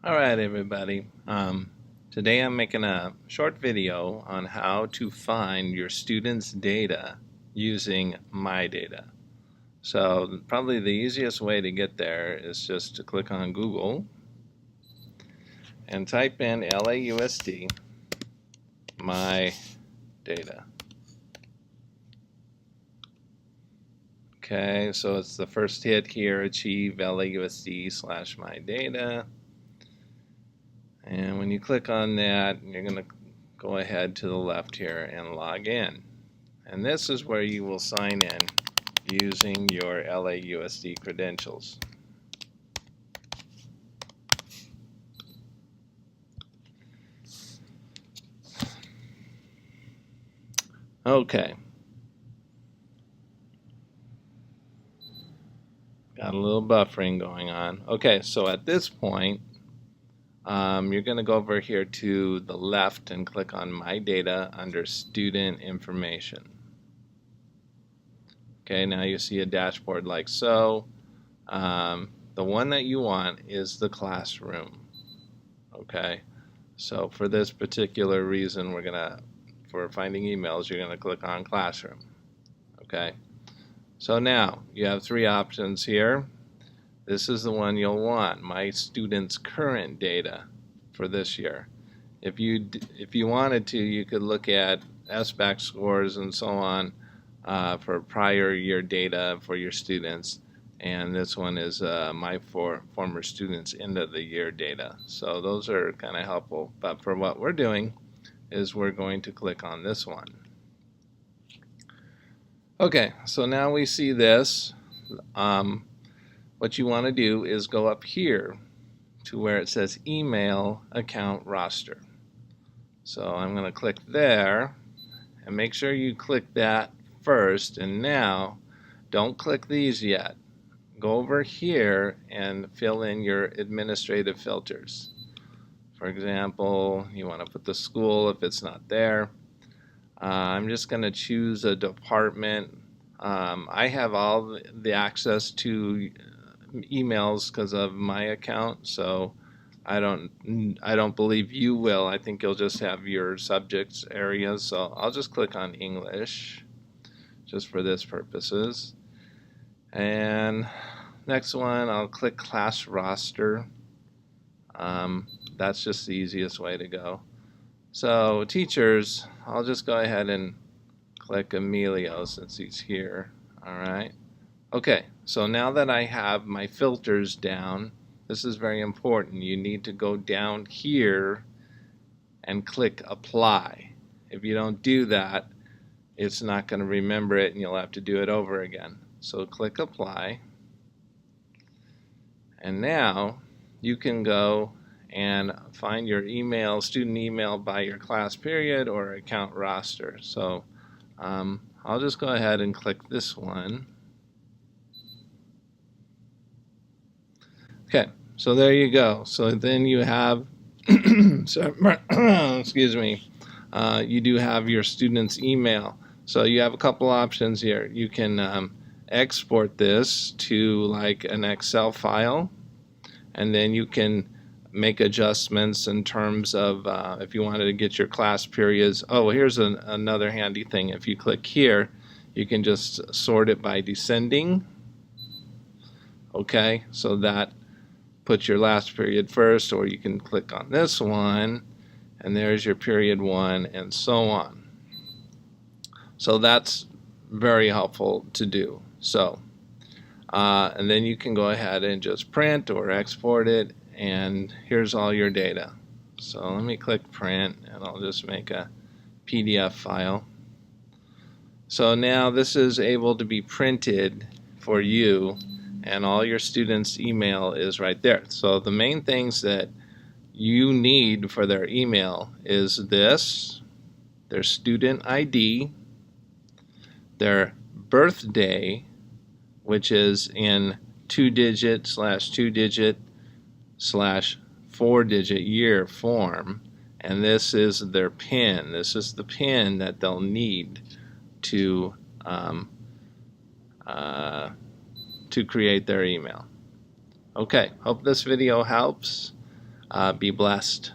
All right, everybody. Today I'm making a short video on how to find your students' data using My Data. So probably the easiest way to get there is just to click on Google and type in LAUSD My Data. Okay, so it's the first hit here, achieve LAUSD/My Data. And when you click on that, you're going to go ahead to the left here and log in. And this is where you will sign in using your LAUSD credentials. Okay, got a little buffering going on. Okay, so at this point, you're going to go over here to the left and click on My Data under Student Information. Okay, now you see a dashboard like so. The one that you want is the classroom. Okay, so for this particular reason, for finding emails, you're going to click on Classroom. Okay, so now you have three options here. This is the one you'll want, My Students' Current Data for this year. If you wanted to, you could look at SBAC scores and so on for prior year data for your students. And this one is my former students' end of the year data. So those are kind of helpful. But for what we're doing is we're going to click on this one. Okay, so now we see this. What you want to do is go up here to where it says email account roster. So I'm going to click there and make sure you click that first. And now don't click these yet. Go over here and fill in your administrative filters. For example, you want to put the school if it's not there. I'm just going to choose a department. I have all the access to emails because of my account, so I don't believe you will. I think you'll just have your subjects areas, so I'll just click on English just for this purposes. And next one, I'll click class roster. That's just the easiest way to go. So teachers, I'll just go ahead and click Emilio since he's here. All right. Okay, so now that I have my filters down, this is very important. You need to go down here and click apply. If you don't do that, it's not going to remember it and you'll have to do it over again. So click apply. And now you can go and find your email, student email by your class period or account roster. So I'll just go ahead and click this one. Okay, so there you go. So then you have, excuse me, you do have your student's email. So you have a couple options here. You can export this to like an Excel file, and then you can make adjustments in terms of if you wanted to get your class periods. Oh, here's another handy thing. If you click here, you can just sort it by descending. Okay, so that puts your last period first, or you can click on this one and there's your period one and so on. So that's very helpful to do. So and then you can go ahead and just print or export it, and here's all your data. So let me click print and I'll just make a PDF file. So now this is able to be printed for you, and all your students' email is right there. So the main things that you need for their email is this: their student ID, their birthday, which is in 2-digit / 2-digit / 4-digit year form, and this is their PIN. This is the PIN that they'll need to create their email. Okay, hope this video helps. Be blessed.